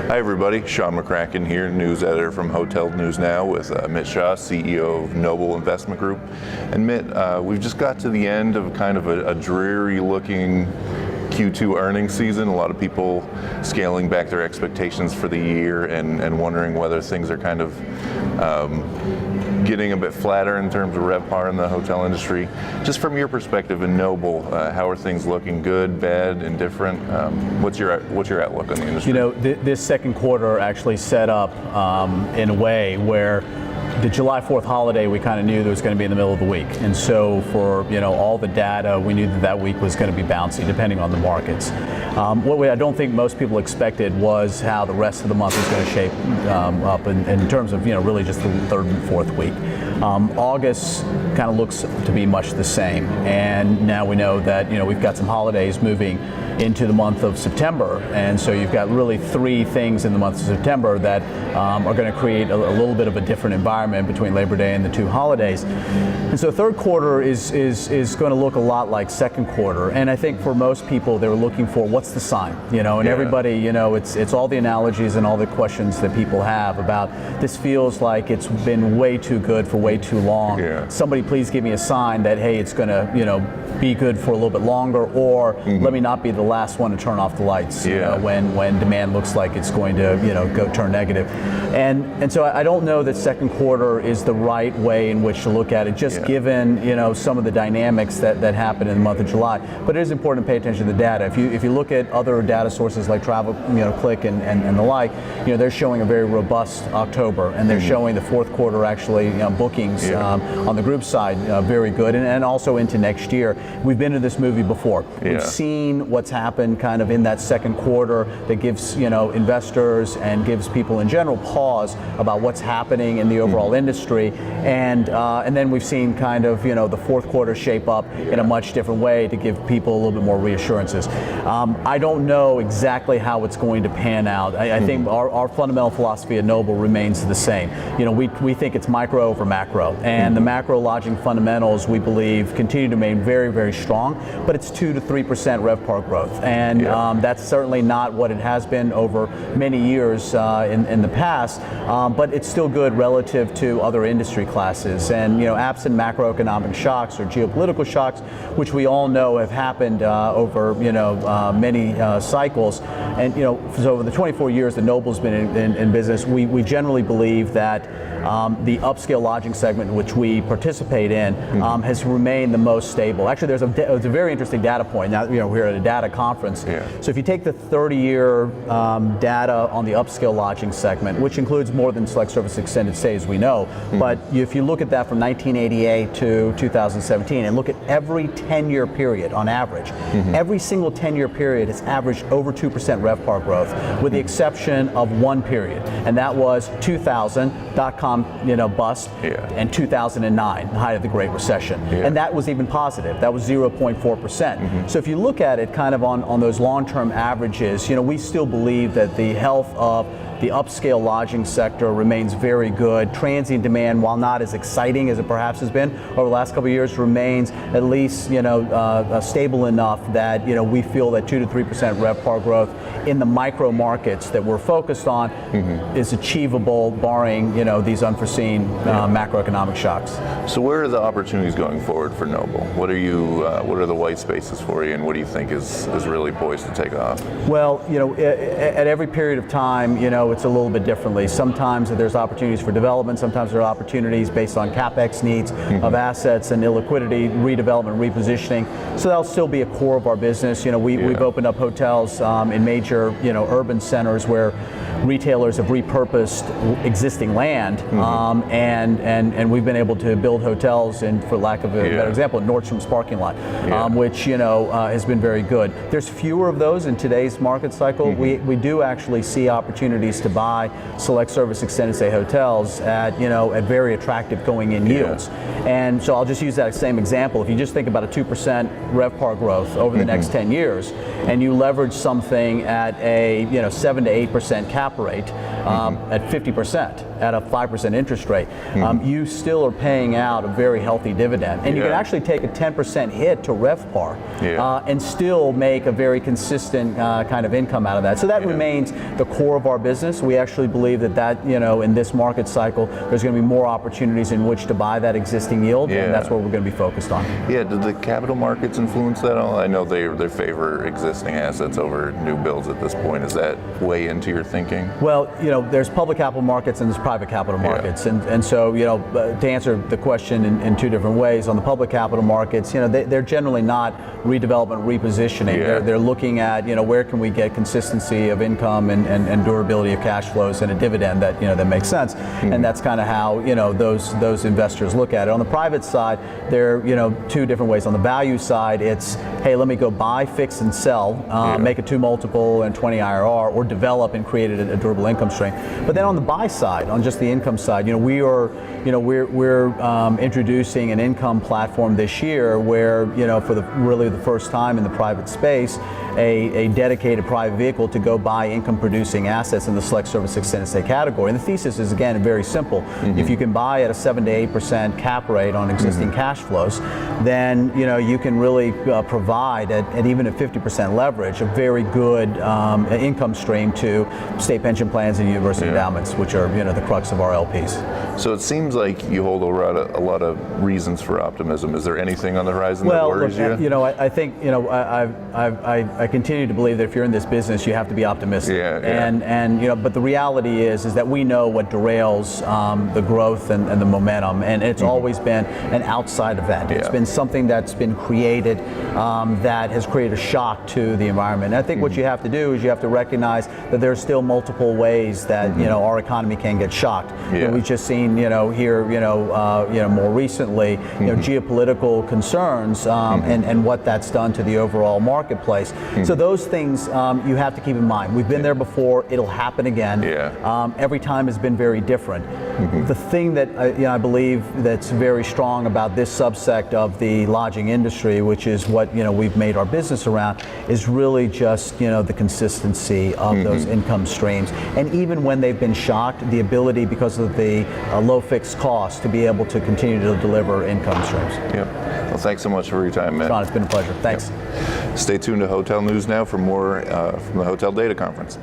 Hi everybody, Sean McCracken here, news editor from Hotel News Now with Mit Shah, CEO of Noble Investment Group. And Mit, we've just got to the end of kind of a dreary looking Q2 earnings season. A lot of people scaling back their expectations for the year and wondering whether things are kind of getting a bit flatter in terms of RevPAR in the hotel industry. Just from your perspective in Noble, how are things looking? Good, bad, indifferent? What's your outlook on the industry? You know, this second quarter actually set up in a way where the July 4th holiday, we kind of knew that it was going to be in the middle of the week. And so for, all the data, we knew that week was going to be bouncy depending on the markets. What I don't think most people expected was how the rest of the month was going to shape up in terms of, really just the third and fourth week. August kind of looks to be much the same. And now we know that, we've got some holidays moving into the month of September, and so you've got really three things in the month of September that are going to create a little bit of a different environment between Labor Day and the two holidays. And so third quarter is going to look a lot like second quarter, and I think for most people they were looking for what's the sign, and everybody, it's all the analogies and all the questions that people have about this feels like it's been way too good for way too long. Somebody please give me a sign that, hey, it's going to, be good for a little bit longer, or let me not be the last one to turn off the lights when demand looks like it's going to go turn negative. And so I don't know that second quarter is the right way in which to look at it, just given some of the dynamics that happened in the month of July. But it is important to pay attention to the data. If you look at other data sources like Travel Click and the like, they're showing a very robust October, and they're showing the fourth quarter actually bookings on the group side very good, and also into next year. We've been to this movie before. We've seen what's happened kind of in that second quarter that gives investors and gives people in general pause about what's happening in the overall industry, and then we've seen kind of the fourth quarter shape up in a much different way to give people a little bit more reassurances. I don't know exactly how it's going to pan out. I think our fundamental philosophy at Noble remains the same. We think it's micro over macro, and the macro lodging fundamentals we believe continue to remain very, very strong, but it's 2 to 3% RevPAR growth, and that's certainly not what it has been over many years in the past, but it's still good relative to other industry classes. And absent macroeconomic shocks or geopolitical shocks, which we all know have happened over many cycles, and so over the 24 years that Noble's been in business, we generally believe that the upscale lodging segment in which we participate in has remained the most stable. Actually, there's a very interesting data point. Now, we're at a data conference. So if you take the 30-year data on the upscale lodging segment, which includes more than select service extended stay, as we know, but if you look at that from 1988 to 2017 and look at every 10-year period on average, every single 10-year period has averaged over 2% RevPAR growth, with the exception of one period, and that was 2000, dot-com bust, and 2009, the height of the Great Recession. And that was even positive. That was 0.4%. So if you look at it kind of on those long-term averages, we still believe that the health of the upscale lodging sector remains very good. Transient demand, while not as exciting as it perhaps has been over the last couple of years, remains at least stable enough that we feel that 2 to 3% RevPAR growth in the micro markets that we're focused on is achievable, barring these unforeseen macroeconomic shocks. So where are the opportunities going forward for Noble? What are the white spaces for you, and what do you think is really poised to take off? Well, at every period of time, it's a little bit differently. Sometimes there's opportunities for development, sometimes there are opportunities based on CapEx needs of assets and illiquidity, redevelopment, repositioning. So that'll still be a core of our business. We've opened up hotels in major urban centers where retailers have repurposed existing land, and we've been able to build hotels in, for lack of a better example, Nordstrom's parking lot, which has been very good. There's fewer of those in today's market cycle. We do actually see opportunities to buy select service extended stay hotels at very attractive going in yields. And so I'll just use that same example. If you just think about a 2% RevPAR growth over the next 10 years, and you leverage something at a 7 to 8% cap rate, at 50%, at a 5% interest rate, you still are paying out a very healthy dividend. And you can actually take a 10% hit to RevPAR and still make a very consistent kind of income out of that. So that remains the core of our business. We actually believe that in this market cycle, there's going to be more opportunities in which to buy that existing yield, and that's what we're going to be focused on. Yeah, did the capital markets influence that at all? I know they favor existing assets over new builds at this point. Is that way into your thinking? Well, there's public capital markets and there's private capital markets, and so to answer the question in two different ways, on the public capital markets, they're generally not redevelopment, repositioning. They're looking at where can we get consistency of income and durability of cash flows and a dividend that makes sense, and that's kind of how those investors look at it. On the private side, there are two different ways. On the value side, it's hey, let me go buy, fix, and sell, make a 2 multiple and 20 IRR, or develop and create a durable income stream. But then on the buy side, on just the income side, we're introducing an income platform this year where for really the first time in the private space, a dedicated private vehicle to go buy income producing assets in the select service extended stay category. And the thesis is, again, very simple. If you can buy at a 7 to 8% cap rate on existing cash flows, then you can really provide at even at 50% leverage a very good income stream to state pension plans and university endowments, which are the crux of our LPs. So it seems like you hold a lot of reasons for optimism. Is there anything on the horizon that worries you? I think I continue to believe that if you're in this business, you have to be optimistic. But the reality is that we know what derails the growth and the momentum, and it's always been an outside event. It's been something that's been created that has created a shock to the environment. And I think what you have to do is you have to recognize that there's still multiple ways that our economy can get shocked. We've just seen here more recently geopolitical concerns and what that's done to the overall marketplace. So those things you have to keep in mind. We've been there before. It'll happen again. Every time has been very different. The thing that I believe that's very strong about this subsect of the lodging industry, which is what we've made our business around, is really just the consistency of those income streams. And even when they've been shocked, the ability, because of the low fixed cost, to be able to continue to deliver income streams. Well, thanks so much for your time, Matt. Sean, it's been a pleasure. Thanks. Stay tuned to Hotel News Now for more from the Hotel Data Conference.